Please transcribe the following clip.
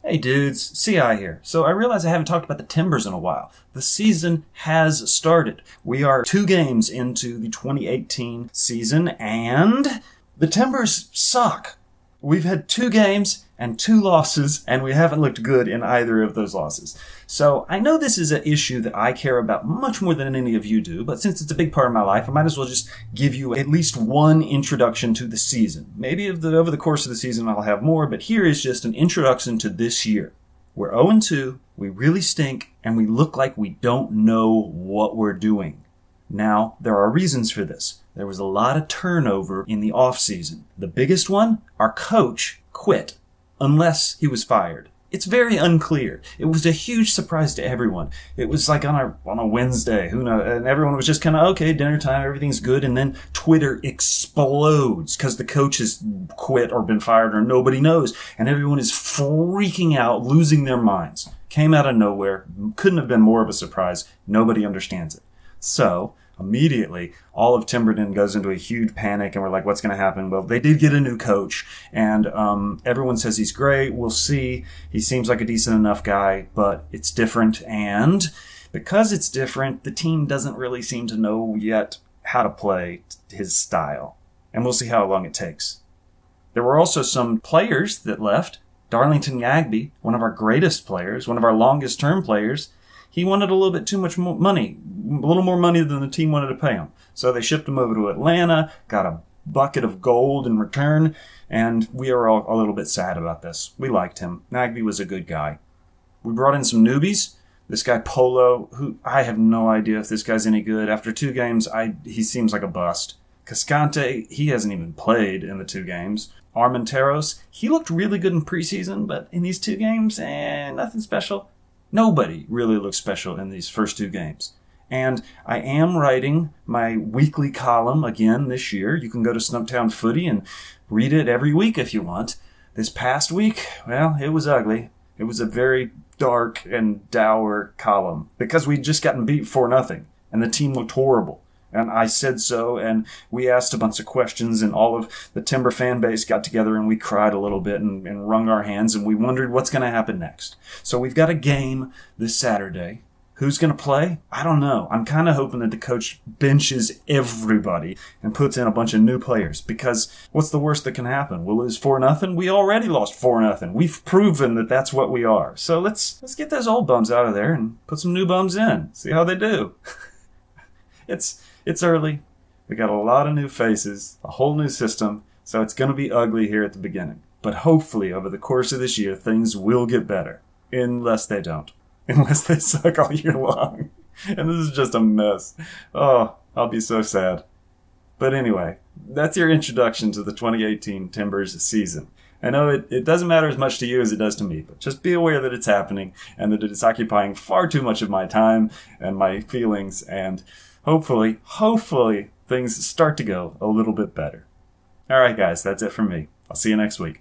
Hey dudes, CI here. So I realize I haven't talked about the Timbers in a while. The season has started. We are 2 games into the 2018 season and the Timbers suck. We've had 2 games and 2 losses and we haven't looked good in either of those losses. So I know this is an issue that I care about much more than any of you do, but since it's a big part of my life, I might as well just give you at least one introduction to the season. Maybe over the course of the season I'll have more, but here is just an introduction to this year. We're 0-2, we really stink, and we look like we don't know what we're doing. Now, there are reasons for this. There was a lot of turnover in the off-season. The biggest one, our coach quit, unless he was fired. It's very unclear. It was a huge surprise to everyone. It was like on a Wednesday, who knows, and everyone was just kind of, okay, dinner time, everything's good, and then Twitter explodes because the coach has quit or been fired or nobody knows, and everyone is freaking out, losing their minds. Came out of nowhere, couldn't have been more of a surprise. Nobody understands it. So, immediately, all of Timberdon goes into a huge panic, and we're like, what's going to happen? Well, they did get a new coach, and everyone says he's great. We'll see. He seems like a decent enough guy, but it's different, and because it's different, the team doesn't really seem to know yet how to play his style, and we'll see how long it takes. There were also some players that left. Darlington Yagby, one of our greatest players, one of our longest-term players, he wanted a little bit too much money, a little more money than the team wanted to pay him. So they shipped him over to Atlanta, got a bucket of gold in return, and we are all a little bit sad about this. We liked him. Nagby was a good guy. We brought in some newbies. This guy Polo, who I have no idea if this guy's any good. After 2 games, he seems like a bust. Cascante, he hasn't even played in the 2 games. Armenteros, he looked really good in preseason, but in these 2 games, nothing special. Nobody really looks special in these first 2 games. And I am writing my weekly column again this year. You can go to Stumptown Footy and read it every week if you want. This past week, well, it was ugly. It was a very dark and dour column because we'd just gotten beat 4-0 and the team looked horrible. And I said so, and we asked a bunch of questions, and all of the Timber fan base got together, and we cried a little bit and wrung our hands, and we wondered what's going to happen next. So we've got a game this Saturday. Who's going to play? I don't know. I'm kind of hoping that the coach benches everybody and puts in a bunch of new players, because what's the worst that can happen? We'll lose 4-0? We already lost 4-0. We've proven that that's what we are. So let's get those old bums out of there and put some new bums in. See how they do. It's early. We got a lot of new faces, a whole new system, so it's going to be ugly here at the beginning. But hopefully, over the course of this year, things will get better. Unless they don't. Unless they suck all year long. And this is just a mess. Oh, I'll be so sad. But anyway, that's your introduction to the 2018 Timbers season. I know it doesn't matter as much to you as it does to me, but just be aware that it's happening and that it is occupying far too much of my time and my feelings, and hopefully, things start to go a little bit better. All right, guys, that's it from me. I'll see you next week.